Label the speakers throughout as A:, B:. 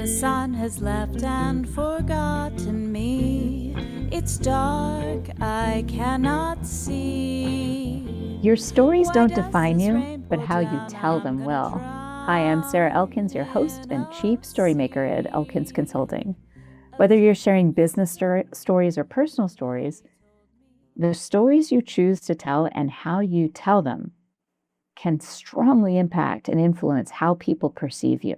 A: The sun has left and forgotten me. It's dark, I cannot see.
B: Your stories
A: Why
B: don't
A: does
B: define
A: this
B: you,
A: rain
B: but
A: pour
B: how you
A: down?
B: tell
A: I'm
B: them
A: gonna
B: will.
A: try
B: Hi, I'm Sarah Elkins, your host and Chief
A: to
B: Storymaker at
A: see
B: Elkins Consulting.
A: a
B: Whether you're sharing business stories or personal stories, the stories you choose to tell and how you tell them can strongly impact and influence how people perceive you.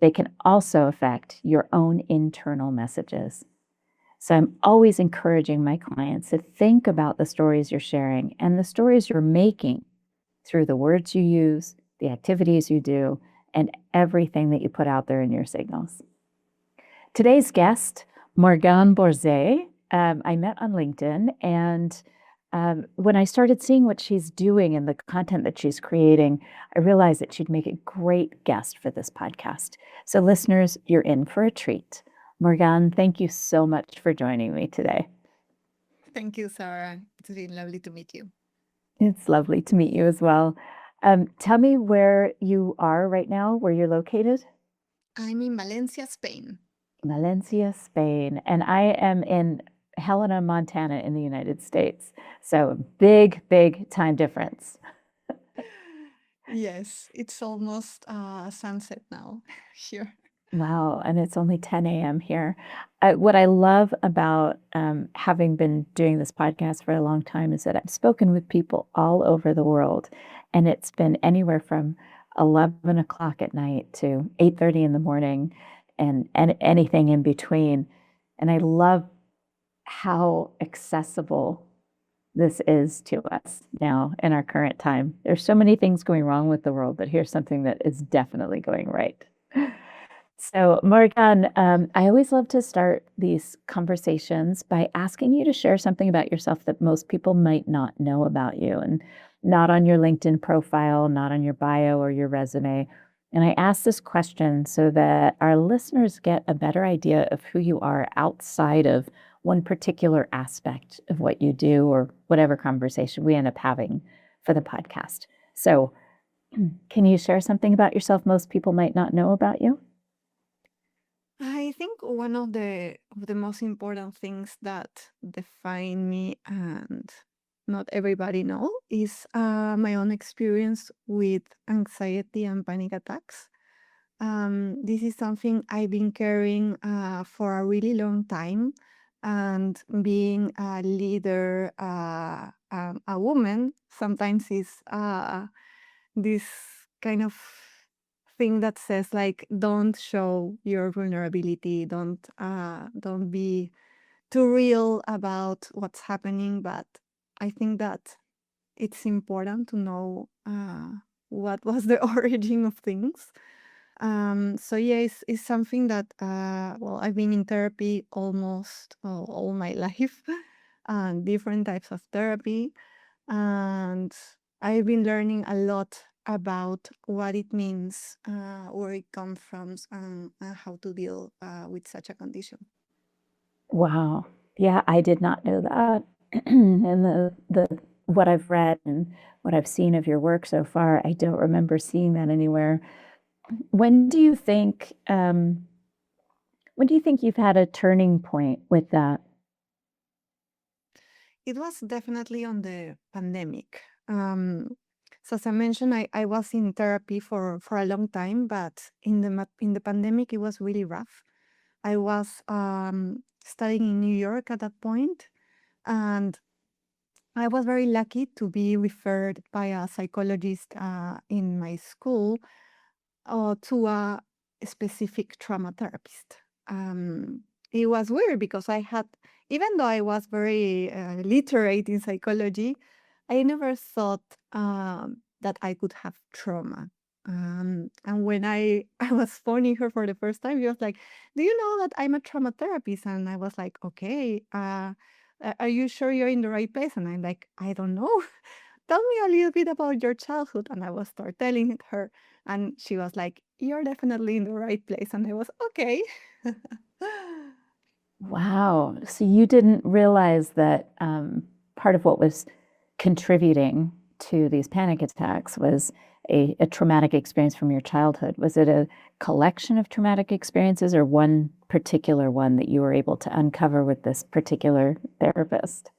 B: They can also affect your own internal messages. So I'm always encouraging my clients to think about the stories you're sharing and the stories you're making through the words you use, the activities you do, and everything that you put out there in your signals. Today's guest, Morgane Borzée, I met on LinkedIn, and when I started seeing what she's doing and the content that she's creating, I realized that she'd make a great guest for this podcast. So listeners, you're in for a treat. Morgane, thank you so much for joining me today.
C: Thank you, Sarah. It's been lovely to meet you.
B: It's lovely to meet you as well. Tell me where you are right now, where you're located.
C: I'm in Valencia, Spain.
B: Valencia, Spain, and I am in Helena, Montana in the United States. So big, big time difference.
C: Yes, it's almost sunset now here.
B: Wow, and it's only 10 a.m. here. What I love about having been doing this podcast for a long time is that I've spoken with people all over the world, and it's been anywhere from 11 o'clock at night to 8:30 in the morning, and anything in between. And I love how accessible this is to us now in our current time. There's so many things going wrong with the world, but here's something that is definitely going right. So, Morgane, I always love to start these conversations by asking you to share something about yourself that most people might not know about you, and not on your LinkedIn profile, not on your bio or your resume. And I ask this question so that our listeners get a better idea of who you are outside of one particular aspect of what you do or whatever conversation we end up having for the podcast. So, can you share something about yourself most people might not know about you?
C: I think one of the most important things that define me and not everybody know is my own experience with anxiety and panic attacks. This is something I've been carrying for a really long time, and being a leader, a woman, sometimes is this kind of thing that says like, don't show your vulnerability, don't be too real about what's happening. But I think that it's important to know what was the origin of things. So yeah, it's something that well, I've been in therapy almost all my life, and different types of therapy, and I've been learning a lot about what it means, where it comes from, and how to deal with such a condition.
B: Wow. Yeah, I did not know that. And the what I've read and what I've seen of your work so far, I don't remember seeing that anywhere. When do you think when do you think you've had a turning point with that?
C: It was definitely on the pandemic. So as I mentioned, I was in therapy for a long time, but in the pandemic, it was really rough. I was studying in New York at that point, and I was very lucky to be referred by a psychologist in my school to a specific trauma therapist. It was weird because even though I was very literate in psychology, I never thought that I could have trauma. And when I was phoning her for the first time, she was like, "Do you know that I'm a trauma therapist?" And I was like, "Okay, are you sure you're in the right place?" And I'm like, "I don't know." Tell me a little bit about your childhood. And I was start telling it her, and she was like, "You're definitely in the right place." And I was okay.
B: Wow. So you didn't realize that part of what was contributing to these panic attacks was a traumatic experience from your childhood. Was it a collection of traumatic experiences or one particular one that you were able to uncover with this particular therapist?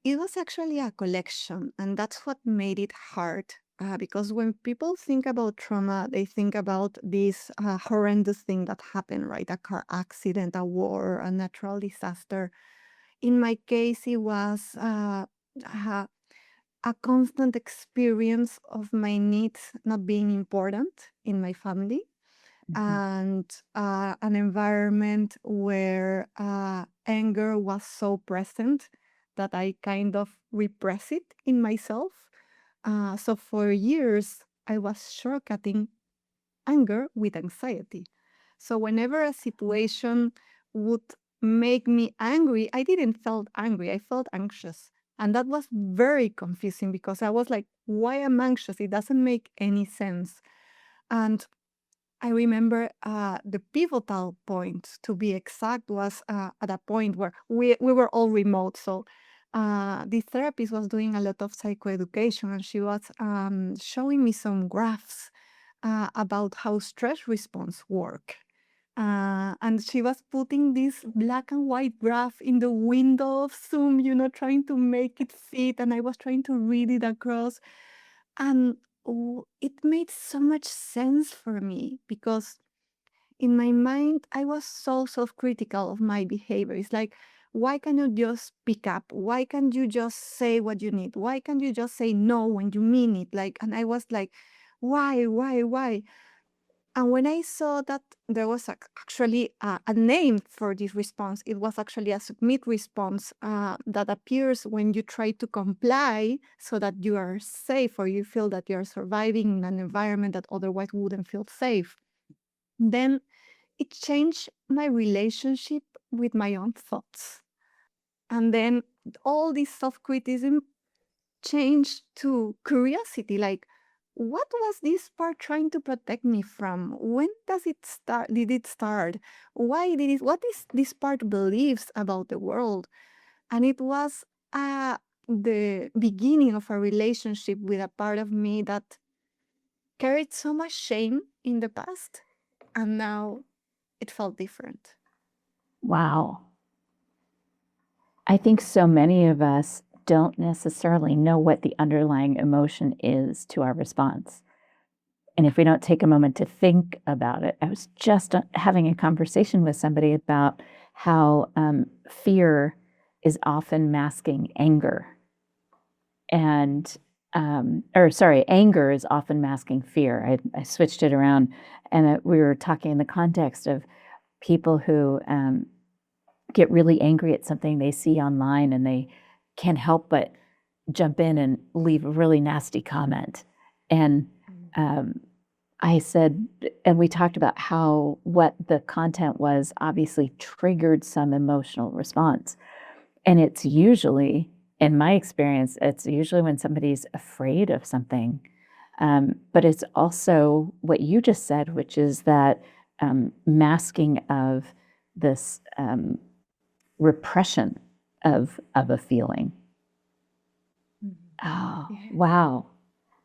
C: It was actually a collection, and that's what made it hard. Because when people think about trauma, they think about this horrendous thing that happened, right? A car accident, a war, a natural disaster. In my case, it was a, a constant experience of my needs not being important in my family,
B: Mhm.
C: and an environment where anger was so present that I kind of repress it in myself. So for years, I was shortcutting anger with anxiety. So whenever a situation would make me angry, I didn't felt angry, I felt anxious. And that was very confusing because I was like, why am I anxious? It doesn't make any sense. And I remember the pivotal point, to be exact, was at a point where we were all remote. So the therapist was doing a lot of psychoeducation, and she was showing me some graphs about how stress response work. And she was putting this black and white graph in the window of Zoom, trying to make it fit. And I was trying to read it across. And it made so much sense for me because in my mind, I was so self critical of my behavior. It's like, why can't you just pick up? Why can't you just say what you need? Why can't you just say no when you mean it? Like, and I was like, why? And when I saw that there was actually a name for this response, it was actually a submit response that appears when you try to comply so that you are safe or you feel that you are surviving in an environment that otherwise wouldn't feel safe. Then it changed my relationship with my own thoughts. And then all this self criticism changed to curiosity, like, what was this part trying to protect me from? When does it start? Did it start? Why did it? What is this part believes about the world? And it was the beginning of a relationship with a part of me that carried so much shame in the past, and now it felt different.
B: Wow. I think so many of us don't necessarily know what the underlying emotion is to our response. And if we don't take a moment to think about it, I was just having a conversation with somebody about how fear is often masking anger. And, or sorry, anger is often masking fear. I switched it around. And we were talking in the context of people who get really angry at something they see online and they can't help but jump in and leave a really nasty comment. And I said, and we talked about how what the content was obviously triggered some emotional response. And it's usually, in my experience, it's usually when somebody's afraid of something. But it's also what you just said, which is that masking of this repression of a feeling. Oh,
C: Yeah.
B: wow.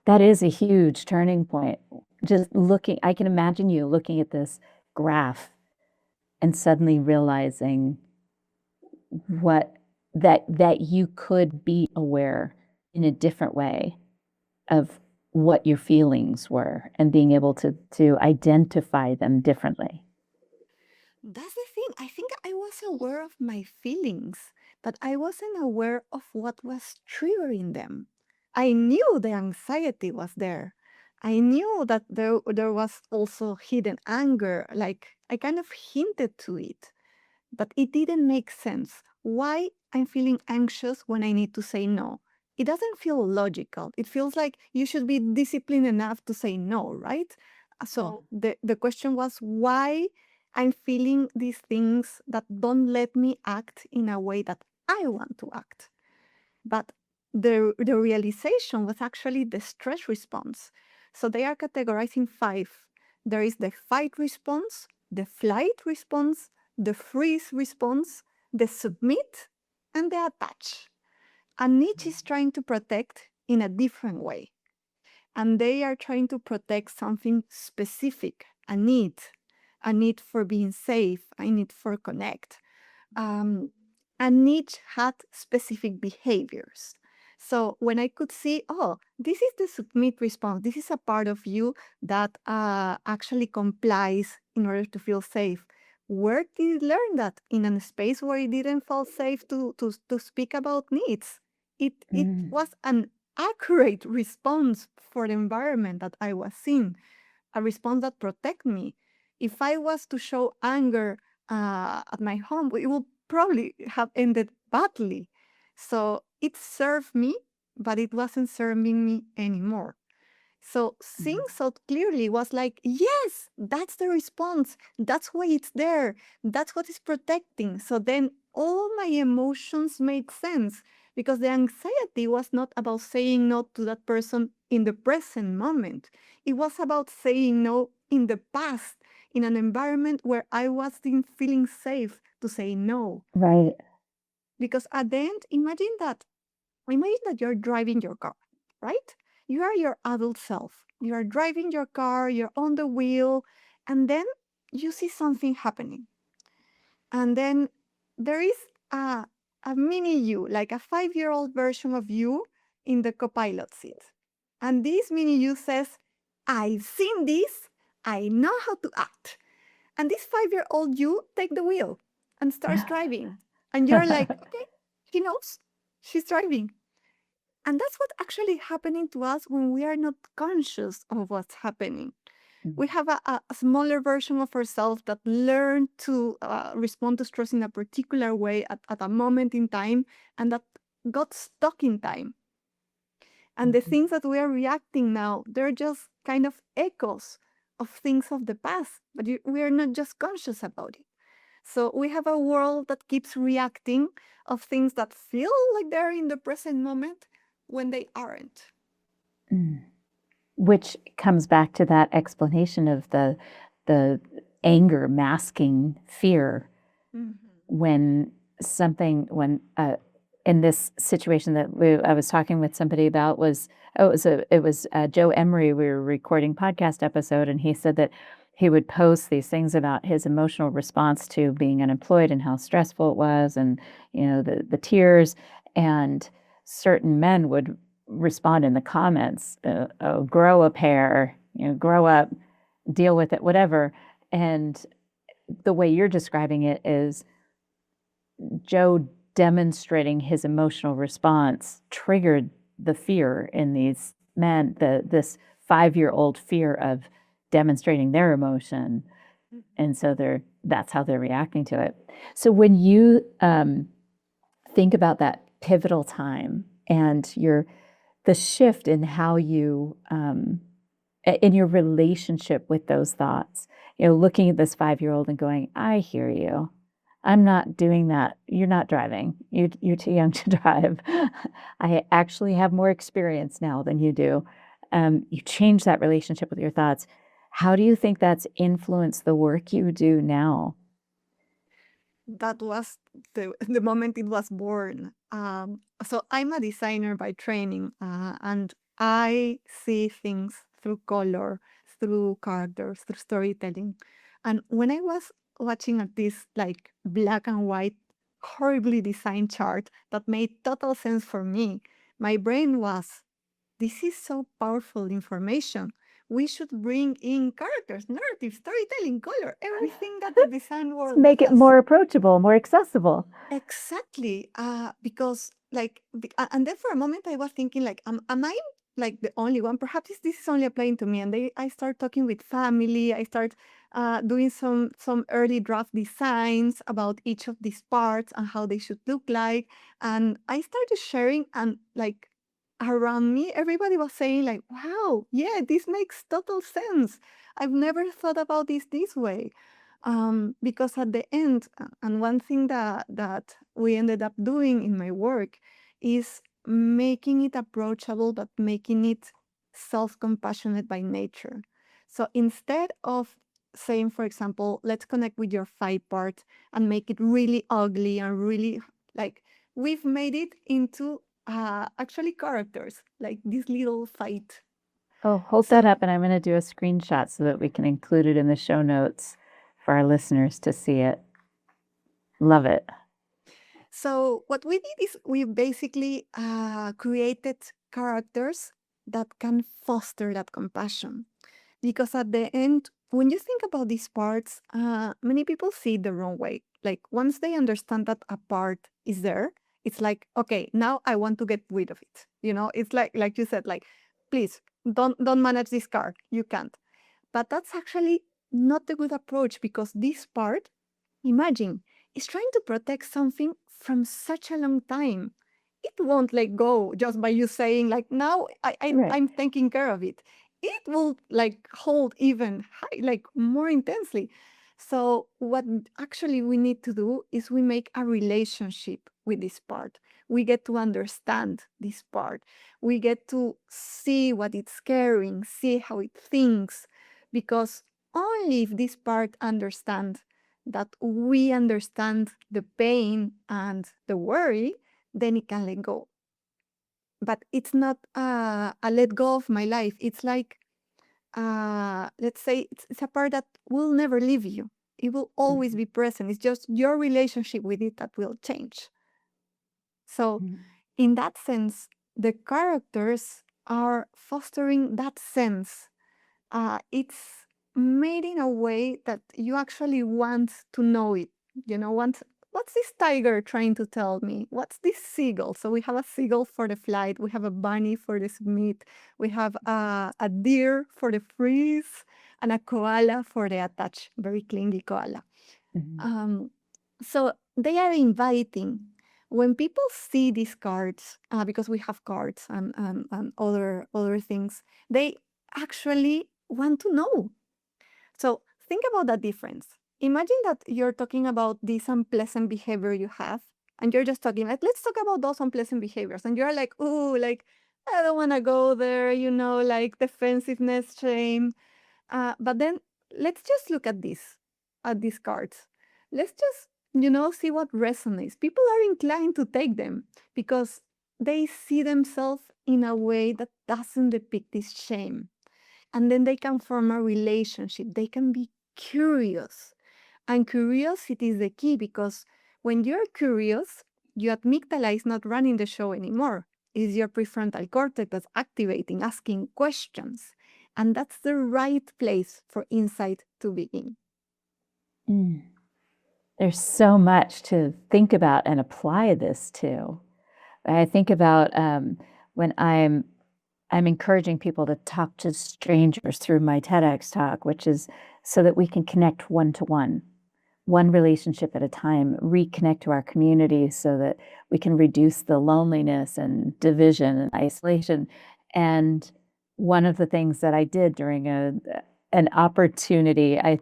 B: That is a huge turning point. Just looking, I can imagine you looking at this graph and suddenly realizing what that you could be aware in a different way of what your feelings were and being able to identify them differently.
C: That's the thing. I think I was aware of my feelings, but I wasn't aware of what was triggering them. I knew the anxiety was there. I knew that there was also hidden anger. Like I kind of hinted to it, but it didn't make sense. Why I'm feeling anxious when I need to say no? It doesn't feel logical. It feels like you should be disciplined enough to say no, right? So the question was why I'm feeling these things that don't let me act in a way that I want to act. But the realization was actually the stress response. So they are categorized in five. There is the fight response, the flight response, the freeze response, the submit, and the attach. And each is trying to protect in a different way. and they are trying to protect something specific, a need for being safe, a need for connect. Um, and each had specific behaviors. So when I could see, oh, this is the submit response, this is a part of you that actually complies in order to feel safe. Where did it learn that? In a space where it didn't feel safe to speak about needs. It
B: Mm.
C: was an accurate response for the environment that I was in, a response that protect me. If I was to show anger at my home, it would probably have ended badly. So it served me, but it wasn't serving me anymore. So seeing
B: Mm.
C: so clearly was like, yes, that's the response. That's why it's there. That's what is protecting. So then all my emotions made sense because the anxiety was not about saying no to that person in the present moment. It was about saying no in the past, in an environment where I wasn't feeling safe to say no.
B: Right.
C: Because at the end, imagine that you're driving your car, right? You are your adult self. You are driving your car, you're on the wheel, and then you see something happening. And then there is a, a mini you, like a 5-year-old version of you in the copilot seat. And this mini you says, I've seen this, I know how to act. And this 5-year-old you take the wheel and starts driving. And you're like, okay, he knows she's driving. And that's what actually happening to us when we are not conscious of what's happening.
B: Mm.
C: We have a smaller version of ourselves that learn to respond to stress in a particular way at a moment in time, and that got stuck in time. And the
B: Mhm.
C: things that we are reacting now, they're just kind of echoes of things of the past, but we are not just conscious about it. So we have a world that keeps reacting of things that feel like they're in the present moment when they aren't.
B: Mm. Which comes back to that explanation of the anger masking fear
C: Mhm.
B: when in this situation that I was talking with somebody about was it was Joe Emery. We were recording podcast episode, and he said that he would post these things about his emotional response to being unemployed and how stressful it was, and the tears, and certain men would respond in the comments, "Oh, grow a pair, grow up, deal with it, whatever." And the way you're describing it is Joe demonstrating his emotional response triggered the fear in these men, this 5-year-old fear of demonstrating their emotion, and so that's how they're reacting to it. So when you think about that pivotal time and the shift in how you in your relationship with those thoughts, looking at this 5-year-old and going, I hear you. I'm not doing that. You're not driving. You're too young to drive. I actually have more experience now than you do. You change that relationship with your thoughts. How do you think that's influenced the work you do now?
C: That was the moment it was born. So I'm a designer by training, and I see things through color, through characters, through storytelling. And when I was watching at this like black and white, horribly designed chart that made total sense for me, my brain was, this is so powerful information. We should bring in characters, narrative, storytelling, color, everything that the design
B: To
C: world
B: make it
C: has.
B: more approachable, more accessible.
C: Exactly. Because like, and then for a moment I was thinking like, am I like the only one? Perhaps this is only applying to me. And I start talking with family. I start doing some early draft designs about each of these parts and how they should look like. And I started sharing, and like around me, everybody was saying like, wow, yeah, this makes total sense. I've never thought about this way. Because at the end, and one thing that we ended up doing in my work is making it approachable, but making it self-compassionate by nature. So instead of saying, for example, let's connect with your fight part and make it really ugly and really like, we've made it into actually characters, like this little fight.
B: Oh, hold that up, and I'm going to do a screenshot so that we can include it in the show notes for our listeners to see it. Love it.
C: So what we did is we basically created characters that can foster that compassion. Because at the end, when you think about these parts, many people see it the wrong way. Like once they understand that a part is there, it's like, okay, now I want to get rid of it. It's like you said, like, please don't manage this car. You can't. But that's actually not the good approach because this part, imagine, is trying to protect something from such a long time. It won't let go just by you saying, like, now
B: Right.
C: I'm taking care of it. It will like hold even high, like more intensely. So what actually we need to do is we make a relationship with this part. We get to understand this part. We get to see what it's carrying, see how it thinks, because only if this part understands that we understand the pain and the worry, then it can let go. But it's not a let go of my life. It's like, let's say, it's a part that will never leave you. It will always
B: Mhm.
C: be present. It's just your relationship with it that will change. So,
B: Mhm.
C: in that sense, the characters are fostering that sense. It's made in a way that you actually want to know it. What's this tiger trying to tell me? What's this seagull? So we have a seagull for the flight, we have a bunny for the submit, we have a deer for the freeze, and a koala for the attach, very clingy koala.
B: Mhm.
C: Um, so they are inviting. When people see these cards, because we have cards and other things, they actually want to know. So think about that difference. Imagine that you're talking about this unpleasant behavior you have, and you're just talking like, let's talk about those unpleasant behaviors. And you're like, ooh, like, I don't want to go there, like defensiveness, shame. But then let's just look at these cards. Let's just, see what resonates. People are inclined to take them because they see themselves in a way that doesn't depict this shame. And then they can form a relationship. They can be curious. And curiosity is the key because when you're curious, your amygdala is not running the show anymore. It's your prefrontal cortex that's activating, asking questions. And that's the right place for insight to begin.
B: Mm. There's so much to think about and apply this to. I think about when I'm encouraging people to talk to strangers through my TEDx talk, which is so that we can connect one to one relationship at a time, reconnect to our community so that we can reduce the loneliness and division and isolation. And one of the things that I did during an opportunity, I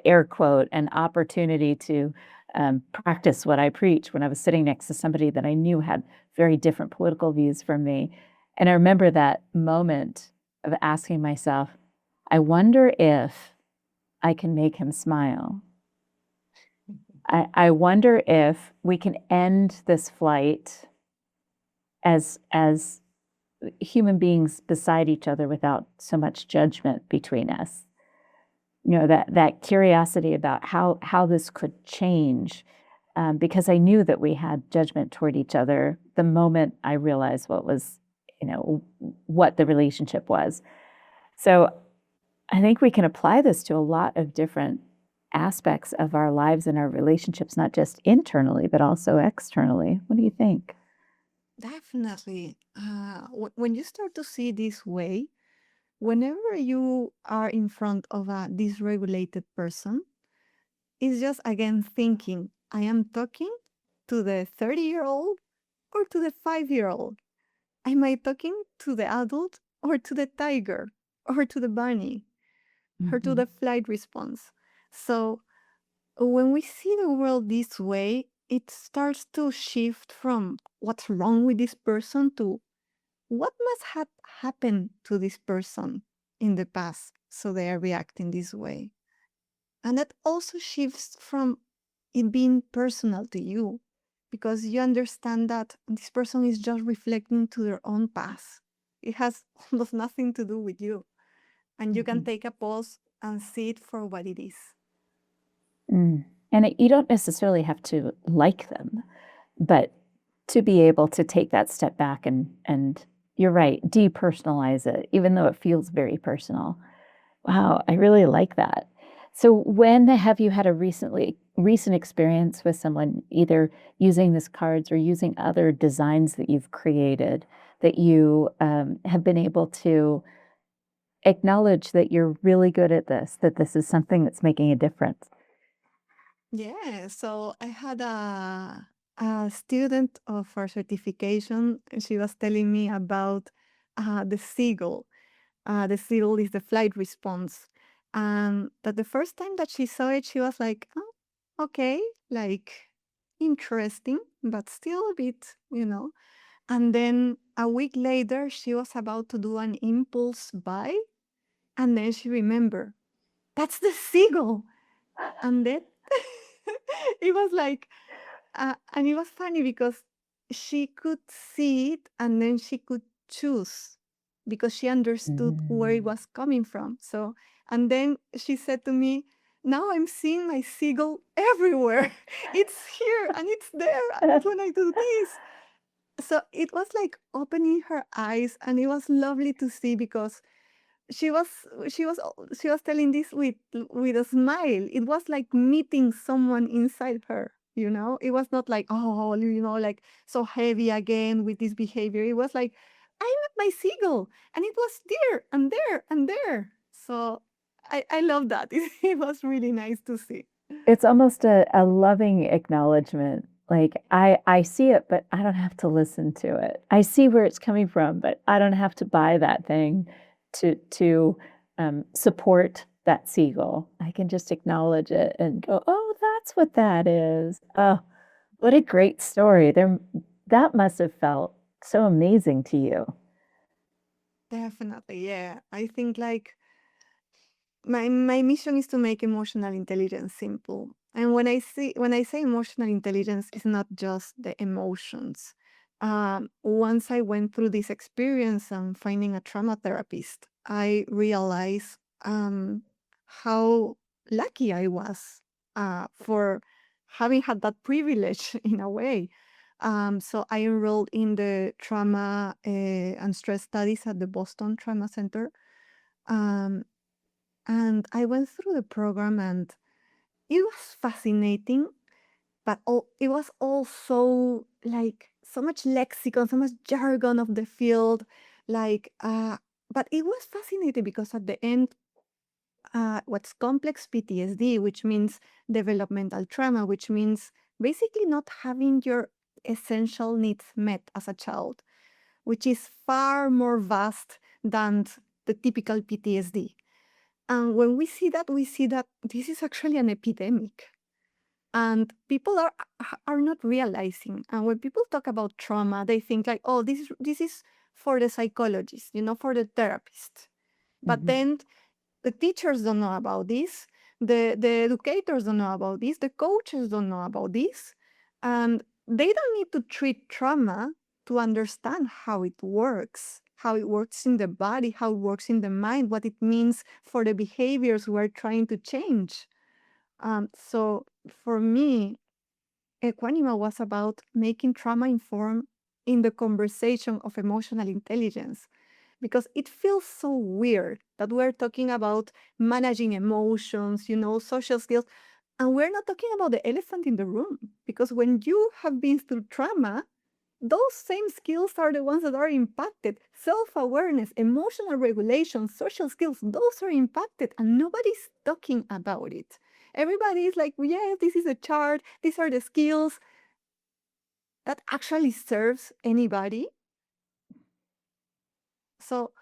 B: air quote, an opportunity to practice what I preach when I was sitting next to somebody that I knew had very different political views from me. And I remember that moment of asking myself, I wonder if I can make him smile. I wonder if we can end this flight as human beings beside each other without so much judgment between us. That curiosity about how this could change, because I knew that we had judgment toward each other the moment I realized what the relationship was. So I think we can apply this to a lot of different aspects of our lives and our relationships, not just internally, but also externally. What do you think?
C: Definitely. When you start to see this way, whenever you are in front of a dysregulated person, it's just again thinking, I am talking to the 30-year-old or to the 5-year-old? Am I talking to the adult or to the tiger or to the bunny or to
B: Mhm.
C: the flight response? So when we see the world this way, it starts to shift from what's wrong with this person to what must have happened to this person in the past so they are reacting this way. And that also shifts from it being personal to you because you understand that this person is just reflecting to their own past. It has almost nothing to do with you. And you can
B: Mhm.
C: take a pause and see it for what it is.
B: And you don't necessarily have to like them, but to be able to take that step back and you're right, depersonalize it, even though it feels very personal. Wow, I really like that. So when have you had a recent experience with someone either using these cards or using other designs that you've created that you have been able to acknowledge that you're really good at this, that this is something that's making a difference?
C: Yeah, so I had a student of our certification. She was telling me about the seagull. The seagull is the flight response. And that the first time that she saw it, she was like, oh, okay, like interesting, but still a bit, you know. And then a week later, she was about to do an impulse buy. And then she remembered, that's the seagull. And then it was like, and it was funny because she could see it and then she could choose because she understood where it
B: Mm.
C: was coming from. So, and then she said to me, now I'm seeing my seagull everywhere. It's here and it's there. And when I do this, so it was like opening her eyes, and it was lovely to see because she was she was telling this with a smile. It was like meeting someone inside her, you know. It was not like, oh, you know, like so heavy again with this behavior. It was like, I met my seagull, and it was there and there and there. So I love that. It was really nice to see.
B: It's almost a loving acknowledgement. Like, I see it, but I don't have to listen to it. I see where it's coming from, but I don't have to buy that thing to support that seagull. I can just acknowledge it and go, "Oh, that's what that is." Oh, what a great story. That must have felt so amazing to you.
C: Definitely, yeah. I think like my mission is to make emotional intelligence simple. And when I say emotional intelligence, it's not just the emotions. Once I went through this experience and finding a trauma therapist, I realized how lucky I was for having had that privilege in a way. So I enrolled in the trauma and stress studies at the Boston Trauma Center. Um, and I went through the program, and it was fascinating, but it was also like so much lexicon, so much jargon of the field. Like, but it was fascinating because at the end, what's complex PTSD, which means developmental trauma, which means basically not having your essential needs met as a child, which is far more vast than the typical PTSD. And when we see that this is actually an epidemic, and people are not realizing. And when people talk about trauma, they think like, oh, this is for the psychologist, you know, for the therapist. But
B: Mhm.
C: then the teachers don't know about this, the educators don't know about this, the coaches don't know about this, and they don't need to treat trauma to understand how it works in the body, how it works in the mind, what it means for the behaviors we're trying to change. So for me, Equanima was about making trauma informed in the conversation of emotional intelligence, because it feels so weird that we're talking about managing emotions, you know, social skills, and we're not talking about the elephant in the room. Because when you have been through trauma, those same skills are the ones that are impacted. Self awareness, emotional regulation, social skills, those are impacted, and nobody's talking about it. Everybody is like, yeah, this is a chart, these are the skills that actually serves anybody. So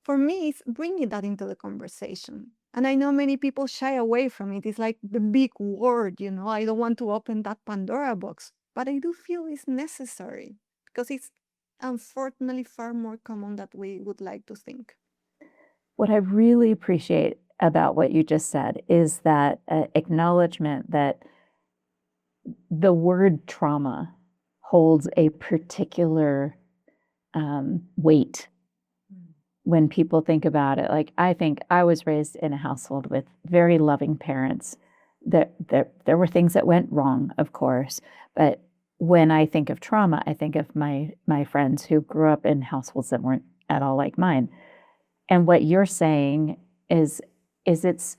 C: for me, it's bringing that into the conversation. And I know many people shy away from it. It's like the big word, you know, I don't want to open that Pandora box. But I do feel it's necessary because it's unfortunately far more common than we would like to think.
B: What I really appreciate about what you just said is that acknowledgement that the word trauma holds a particular weight when people think about it. Like, I think I was raised in a household with very loving parents. There were things that went wrong, of course, but when I think of trauma, I think of my friends who grew up in households that weren't at all like mine. And what you're saying is it's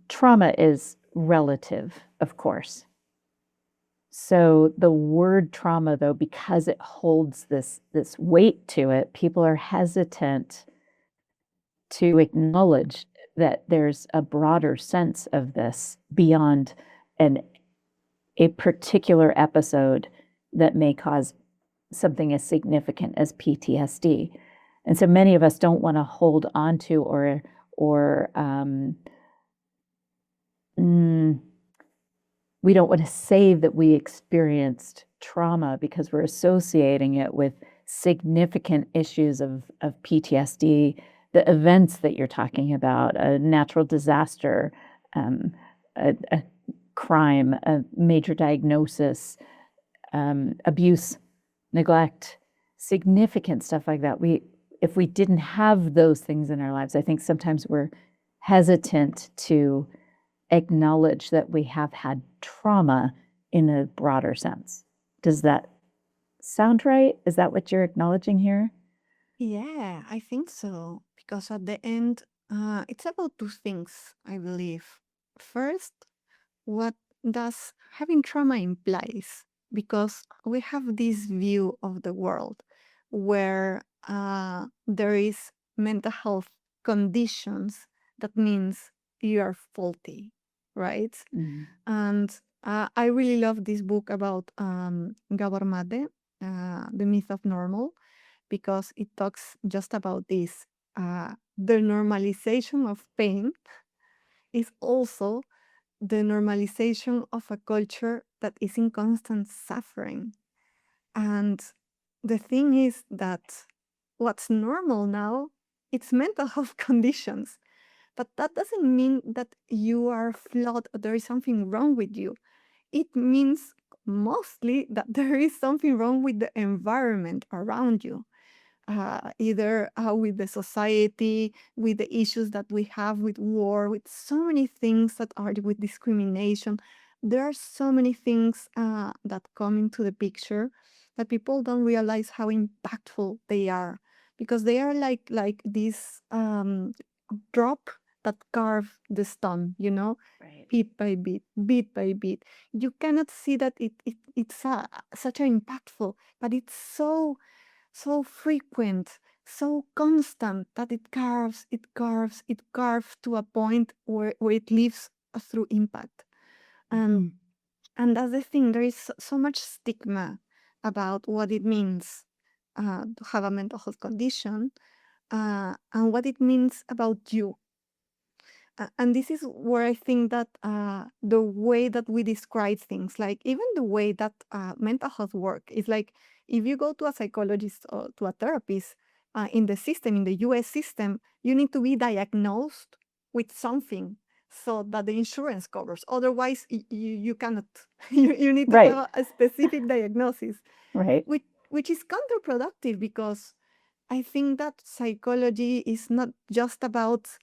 B: trauma is relative, of course. So the word trauma, though, because it holds this weight to it, people are hesitant to acknowledge that there's a broader sense of this beyond an a particular episode that may cause something as significant as PTSD. And so many of us don't want to hold on to or we don't want to say that we experienced trauma because we're associating it with significant issues of PTSD, the events that you're talking about, a natural disaster, a crime, a major diagnosis, abuse, neglect, significant stuff like that. If we didn't have those things in our lives, I think sometimes we're hesitant to acknowledge that we have had trauma in a broader sense. Does that sound right? Is that what you're acknowledging here?
C: Yeah, I think so. Because at the end, it's about two things, I believe. First, what does having trauma implies? Because we have this view of the world where there is mental health conditions that means you are faulty, right?
B: Mm.
C: And I really love this book about Gabor Mate, The Myth of Normal, because it talks just about this. The normalization of pain is also the normalization of a culture that is in constant suffering. And the thing is that what's normal now, it's mental health conditions. But that doesn't mean that you are flawed or there is something wrong with you. It means mostly that there is something wrong with the environment around you, either with the society, with the issues that we have with war, with so many things that are with discrimination. There are so many things that come into the picture that people don't realize how impactful they are, because they are like this drop that carve the stone,
B: Right.
C: bit by bit, bit by bit. You cannot see that it's such an impactful, but it's so frequent, so constant that it carves to a point where it leaves through impact. And
B: Mm.
C: and that's the thing. There is so much stigma about what it means to have a mental health condition, and what it means about you. And this is where I think that the way that we describe things, like even the way that mental health work, is like if you go to a psychologist or to a therapist in the system, in the US system, you need to be diagnosed with something so that the insurance covers. Otherwise, you cannot. You need to
B: Right.
C: have a specific diagnosis,
B: Right.
C: which is counterproductive because I think that psychology is not just about,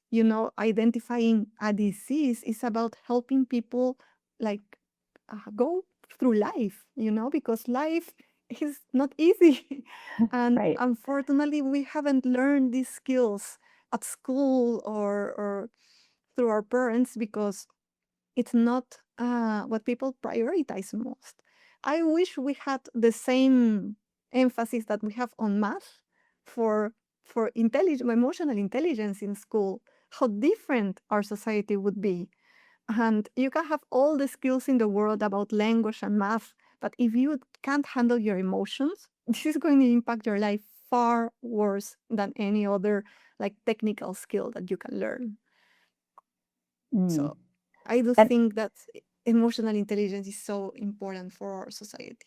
C: identifying a disease. It's about helping people like go through life, because life is not easy. And
B: Right.
C: unfortunately, we haven't learned these skills at school or through our parents because it's not what people prioritize most. I wish we had the same emphasis that we have on math for emotional intelligence in school. How different our society would be. And you can have all the skills in the world about language and math, but if you can't handle your emotions, this is going to impact your life far worse than any other like technical skill that you can learn.
B: Mm.
C: So I do
B: And
C: think that emotional intelligence is so important for our society.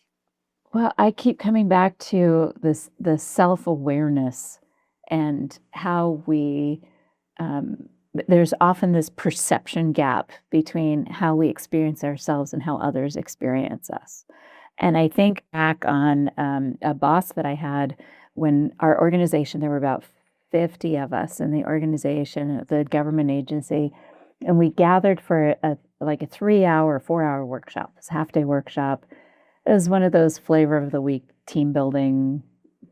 B: well, I keep coming back to the self-awareness and how there's often this perception gap between how we experience ourselves and how others experience us. And I think back on a boss that I had when our organization, there were about 50 of us in the organization, the government agency, and we gathered for a 3-hour, 4-hour workshop, this half-day workshop. It was one of those flavor of the week team building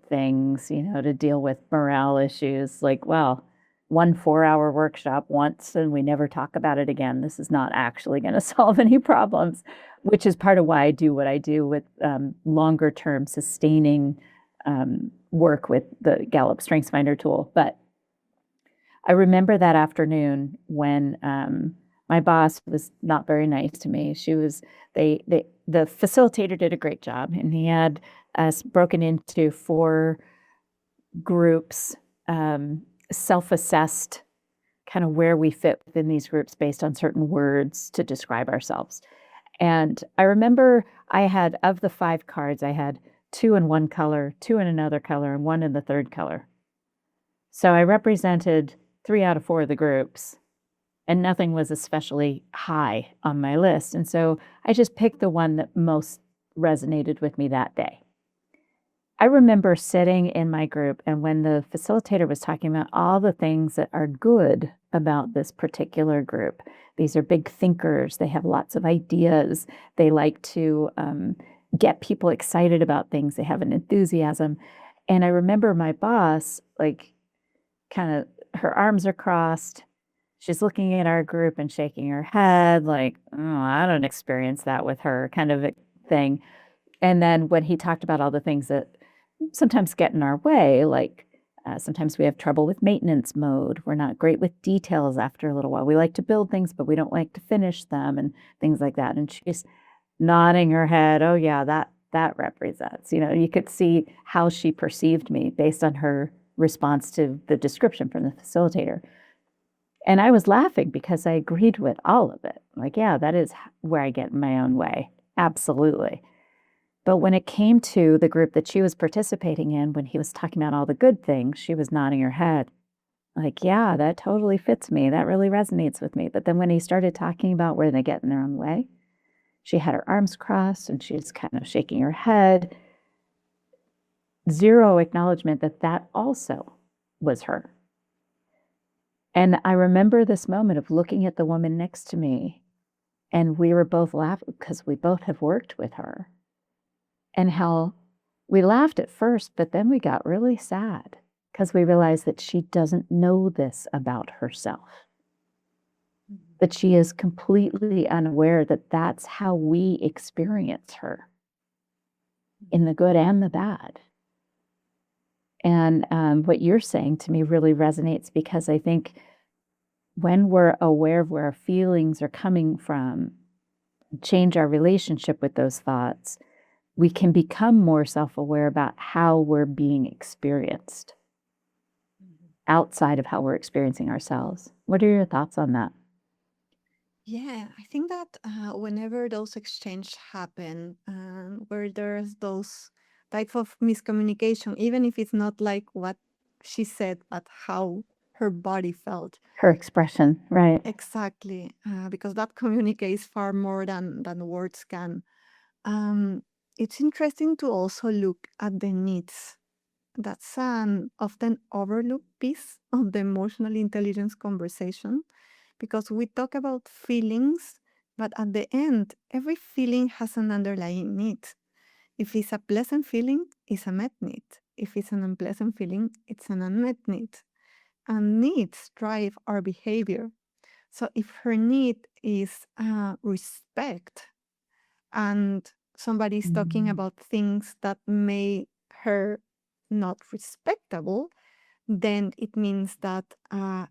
B: things, to deal with morale issues. Like, well, one 4-hour workshop once and we never talk about it again. This is not actually going to solve any problems, which is part of why I do what I do with longer term sustaining work with the Gallup StrengthsFinder tool. But I remember that afternoon when my boss was not very nice to me. The facilitator did a great job, and he had us broken into 4 groups, self-assessed, kind of where we fit within these groups based on certain words to describe ourselves. And I remember I had, of the 5 cards, I had 2 in one color, 2 in another color, and 1 in the third color. So I represented 3 out of 4 of the groups, and nothing was especially high on my list. And so I just picked the one that most resonated with me that day. I remember sitting in my group, and when the facilitator was talking about all the things that are good about this particular group, these are big thinkers, they have lots of ideas, they like to get people excited about things, they have an enthusiasm. And I remember my boss, kind of, her arms are crossed, she's looking at our group and shaking her head, like, oh, I don't experience that with her, kind of a thing. And then when he talked about all the things that sometimes get in our way, sometimes we have trouble with maintenance mode. We're not great with details after a little while. We like to build things, but we don't like to finish them and things like that. And she's nodding her head. Oh yeah, that represents, you could see how she perceived me based on her response to the description from the facilitator. And I was laughing because I agreed with all of it. Like, yeah, that is where I get in my own way. Absolutely. But when it came to the group that she was participating in, when he was talking about all the good things, she was nodding her head. Like, yeah, that totally fits me. That really resonates with me. But then when he started talking about where they get in their own way, she had her arms crossed and she's kind of shaking her head. Zero acknowledgement that that also was her. And I remember this moment of looking at the woman next to me, and we were both laughing because we both have worked with her. And how we laughed at first, but then we got really sad because we realized that she doesn't know this about herself, that she is completely unaware that that's how we experience her in the good and the bad. And what you're saying to me really resonates, because I think when we're aware of where our feelings are coming from, change our relationship with those thoughts, we can become more self-aware about how we're being experienced outside of how we're experiencing ourselves. What are your thoughts on that?
C: Yeah, I think that whenever those exchanges happen, where there's those type of miscommunication, even if it's not like what she said, but how her body felt,
B: Her expression, right?
C: exactly, because that communicates far more than words can. It's interesting to also look at the needs. That's an often overlooked piece of the emotional intelligence conversation, because we talk about feelings, but at the end, every feeling has an underlying need. If it's a pleasant feeling, it's a met need. If it's an unpleasant feeling, it's an unmet need. And needs drive our behavior. So if her need is respect, and somebody's talking
B: Mm.
C: about things that make her not respectable, then it means that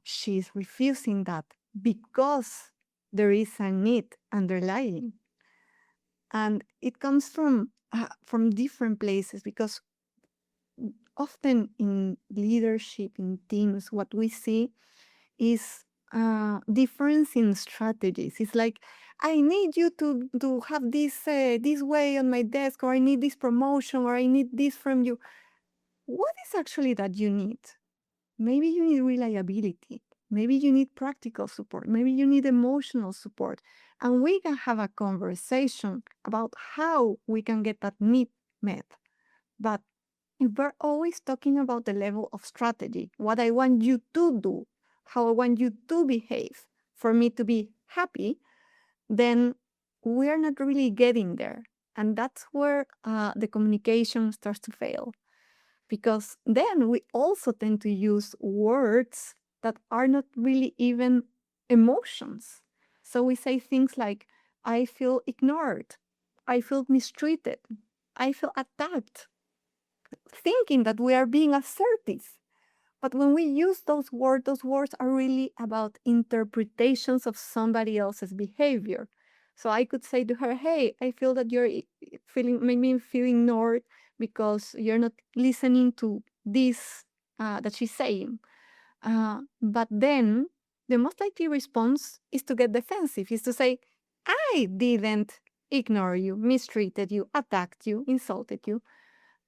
C: she's refusing that because there is a need underlying. And it comes from different places, because often in leadership, in teams, what we see is difference in strategies. It's like, I need you to have this way on my desk, or I need this promotion, or I need this from you. What is actually that you need? Maybe you need reliability. Maybe you need practical support. Maybe you need emotional support. And we can have a conversation about how we can get that need met. But if we're always talking about the level of strategy, what I want you to do, how I want you to behave for me to be happy, then we're not really getting there. And that's where the communication starts to fail. Because then we also tend to use words that are not really even emotions. So we say things like, I feel ignored, I feel mistreated, I feel attacked, thinking that we are being assertive. But when we use those words are really about interpretations of somebody else's behavior. So I could say to her, hey, I feel that you're feeling, make me feel ignored because you're not listening to this that she's saying. But then the most likely response is to get defensive, is to say, I didn't ignore you, mistreated you, attacked you, insulted you.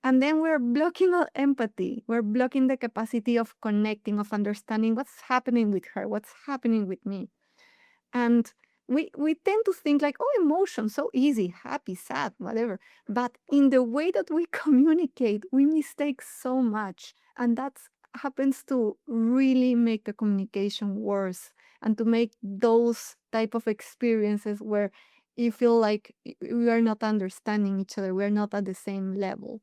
C: And then we're blocking our empathy. We're blocking the capacity of connecting, of understanding what's happening with her, what's happening with me. And we tend to think like, oh, emotion, so easy, happy, sad, whatever. But in the way that we communicate, we mistake so much. And that happens to really make the communication worse and to make those type of experiences where you feel like we are not understanding each other, we're not at the same level.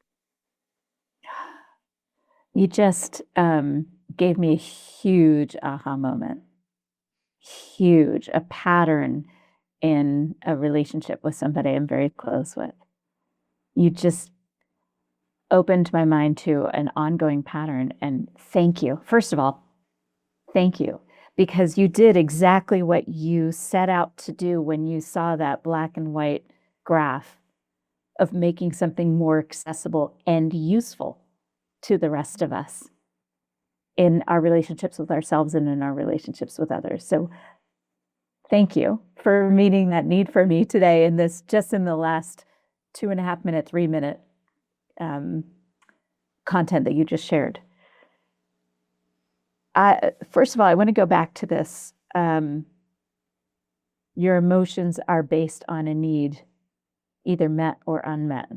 B: You just gave me a huge aha moment. Huge, a pattern in a relationship with somebody I'm very close with. You just opened my mind to an ongoing pattern. And thank you. First of all, thank you, because you did exactly what you set out to do when you saw that black and white graph of making something more accessible and useful to the rest of us in our relationships with ourselves and in our relationships with others. So thank you for meeting that need for me today in this, just in the last 2.5 minute, 3 minute content that you just shared. First of all, I want to go back to this. Your emotions are based on a need, either met or unmet.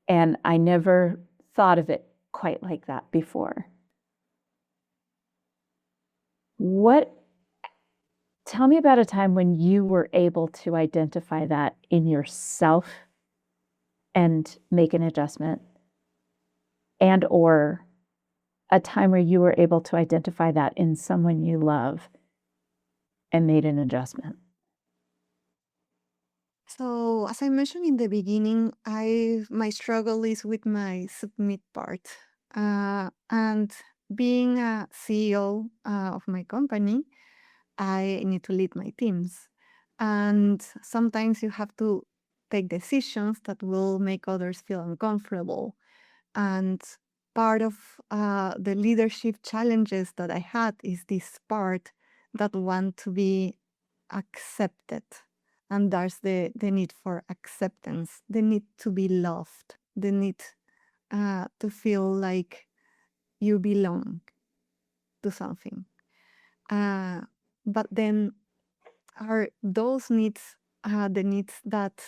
B: And I never thought of it quite like that before. Tell me about a time when you were able to identify that in yourself and make an adjustment, and or a time where you were able to identify that in someone you love and made an adjustment.
C: So, as I mentioned in the beginning, my struggle is with my submit part. And being a CEO of my company, I need to lead my teams. And sometimes you have to take decisions that will make others feel uncomfortable. And part of the leadership challenges that I had is this part that want to be accepted. And there's the need for acceptance, the need to be loved, the need to feel like you belong to something. But then are those needs the needs that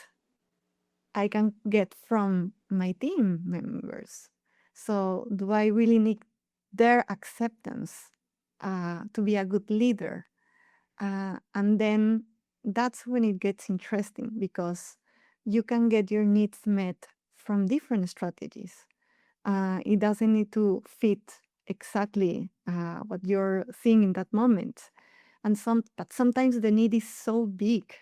C: I can get from my team members? So, do I really need their acceptance to be a good leader? And then that's when it gets interesting because you can get your needs met from different strategies. It doesn't need to fit exactly what you're seeing in that moment. But sometimes the need is so big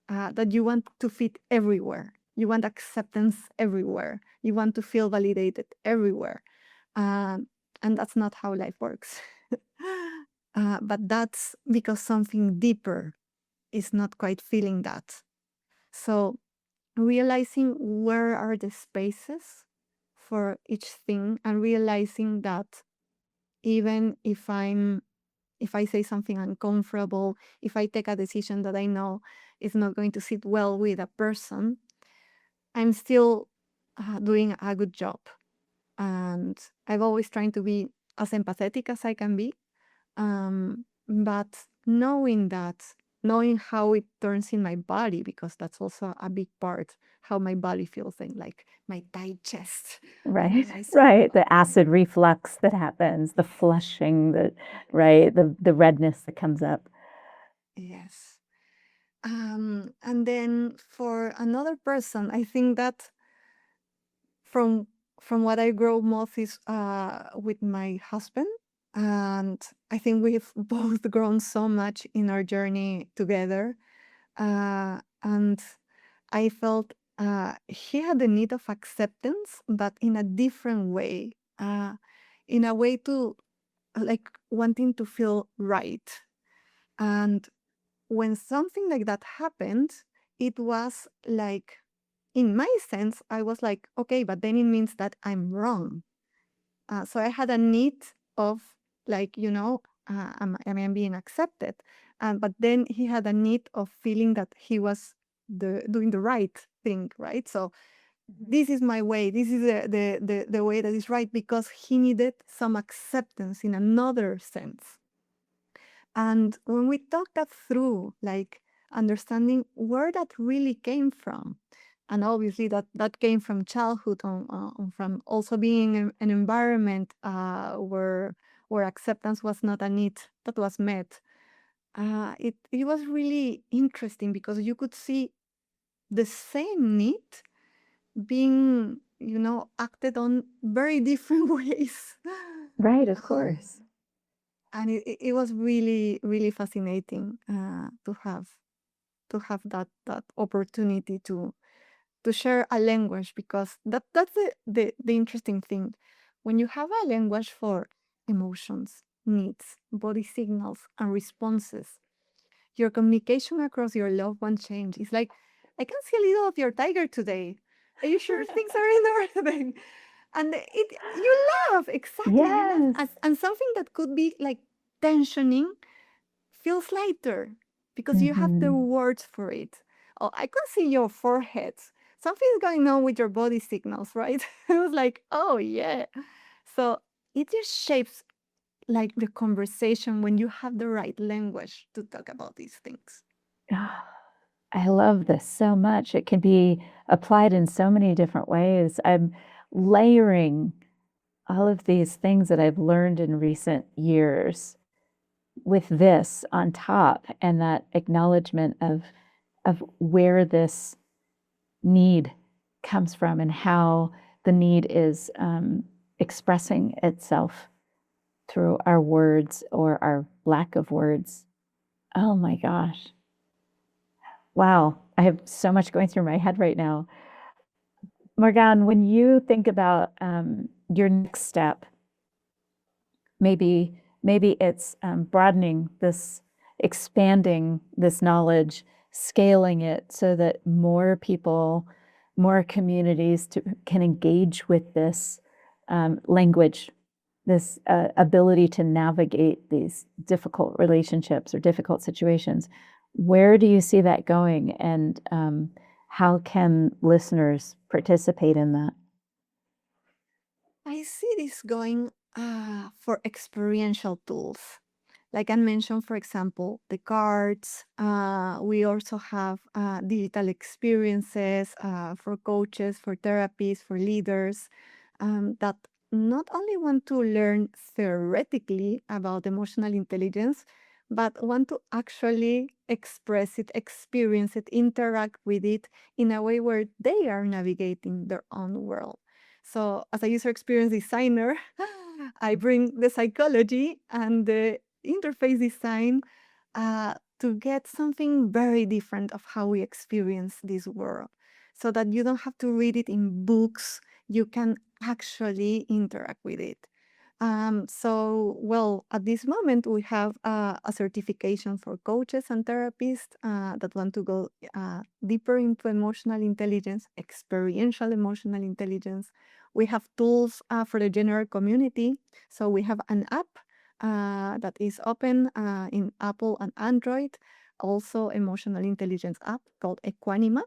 C: that you want to fit everywhere. You want acceptance everywhere. You want to feel validated everywhere. And that's not how life works. But that's because something deeper is not quite feeling that. So realizing where are the spaces for each thing and realizing that even if I say something uncomfortable, if I take a decision that I know is not going to sit well with a person, I'm still doing a good job. And I've always tried to be as empathetic as I can be. But knowing that knowing how it turns in my body, because that's also a big part, how my body feels, and like my tight chest and
B: Right,
C: my stomach.
B: right. The acid reflux that happens, the flushing, right, the redness that comes up.
C: Yes. And then for another person, I think that from what I grow most is with my husband, and I think we've both grown so much in our journey together. And I felt he had the need of acceptance, but in a different way, in a way to like wanting to feel right. And when something like that happened, it was like, in my sense, I was like, okay, but then it means that I'm wrong. So I had a need of, like, am I being accepted? But then he had a need of feeling that he was doing the right thing, right? So this is my way. This is the way that is right, because he needed some acceptance in another sense. And when we talk that through, like understanding where that really came from, and obviously that came from childhood, from also being in an environment where acceptance was not a need that was met. It was really interesting, because you could see the same need being, acted on very different ways.
B: Right, of
C: Um,
B: course.
C: and it was really really fascinating to have that opportunity to share a language, because that's the interesting thing. When you have a language for emotions, needs, body signals, and responses, your communication across your loved one change. It's like, I can see a little of your tiger today. Are you sure things are in order then? And you laugh, exactly, you laugh,
B: Yes.
C: and something that could be like tensioning feels lighter, because you have the
B: Mhm.
C: words for it. Oh, I can see your forehead. Something's going on with your body signals, right? It was like, oh yeah. So it just shapes like the conversation when you have the right language to talk about these things.
B: I love this so much. It can be applied in so many different ways. I'm layering all of these things that I've learned in recent years with this on top, and that acknowledgement of where this need comes from and how the need is expressing itself through our words or our lack of words. Oh my gosh. Wow. I have so much going through my head right now. Morgane, when you think about your next step, maybe it's broadening this, expanding this knowledge, scaling it so that more people, more communities can engage with this language, this ability to navigate these difficult relationships or difficult situations. Where do you see that going, and how can listeners participate in that?
C: I see this going for experiential tools. Like I mentioned, for example, the cards. We also have digital experiences for coaches, for therapists, for leaders, that not only want to learn theoretically about emotional intelligence, but want to actually express it, experience it, interact with it in a way where they are navigating their own world. So, as a user experience designer, I bring the psychology and the interface design to get something very different of how we experience this world, so that you don't have to read it in books, you can actually interact with it. So, well, at this moment, we have a certification for coaches and therapists that want to go deeper into emotional intelligence, experiential emotional intelligence. We have tools for the general community. So, we have an app that is open in Apple and Android, also emotional intelligence app called Equanima.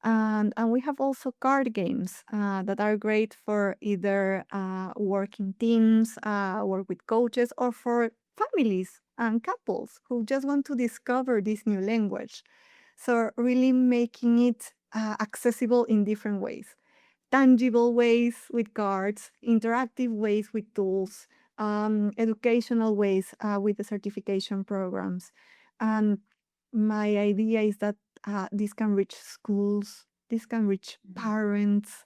C: And we have also card games that are great for either working teams, work with coaches, or for families and couples who just want to discover this new language. So, really making it accessible in different ways, tangible ways with cards, interactive ways with tools, educational ways with the certification programs. And my idea is that this can reach schools, this can reach parents,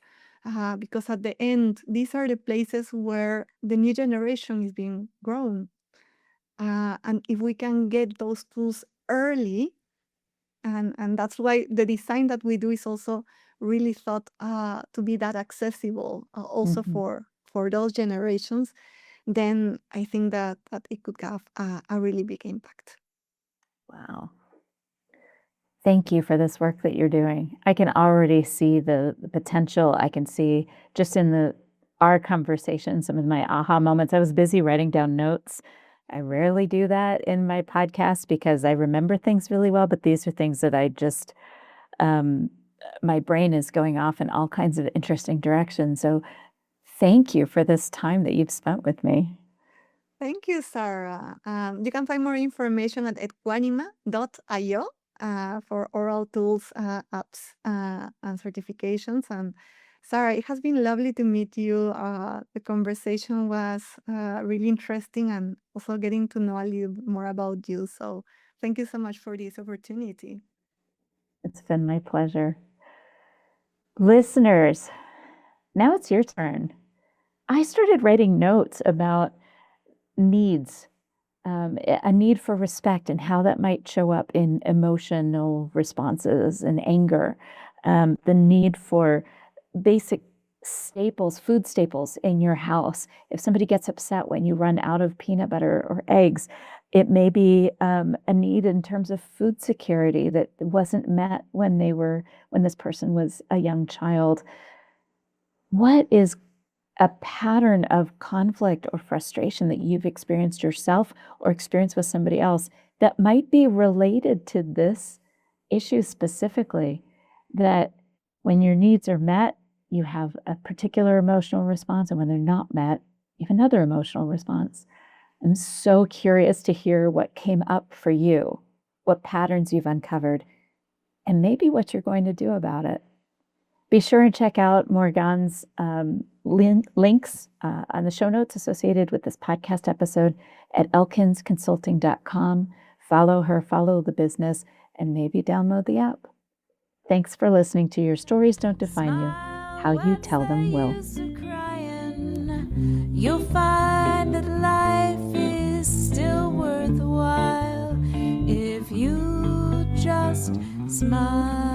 C: because at the end, these are the places where the new generation is being grown. And if we can get those tools early, and that's why the design that we do is also really thought to be that accessible also
B: Mhm.
C: for those generations, then I think that it could have a really big impact.
B: Wow. Thank you for this work that you're doing. I can already see the potential. I can see just in our conversation, some of my aha moments. I was busy writing down notes. I rarely do that in my podcast because I remember things really well, but these are things that I just um, my brain is going off in all kinds of interesting directions. So thank you for this time that you've spent with me.
C: Thank you, Sarah. You can find more information at equanima.io for oral tools, apps, and certifications. And Sarah, it has been lovely to meet you. The conversation was really interesting, and also getting to know a little bit more about you. So thank you so much for this opportunity.
B: It's been my pleasure. Listeners, now it's your turn. I started writing notes about needs, a need for respect and how that might show up in emotional responses and anger, the need for basic staples, food staples in your house. If somebody gets upset when you run out of peanut butter or eggs, it may be a need in terms of food security that wasn't met when this person was a young child. What is a pattern of conflict or frustration that you've experienced yourself or experienced with somebody else that might be related to this issue specifically, that when your needs are met, you have a particular emotional response, and when they're not met, you have another emotional response. I'm so curious to hear what came up for you, what patterns you've uncovered, and maybe what you're going to do about it. Be sure and check out Morgane's links on the show notes associated with this podcast episode at elkinsconsulting.com. Follow her, follow the business, and maybe download the app. Thanks for listening to Your Stories Don't Define You. How you tell them will.
A: You'll find that life is still worthwhile if you just smile.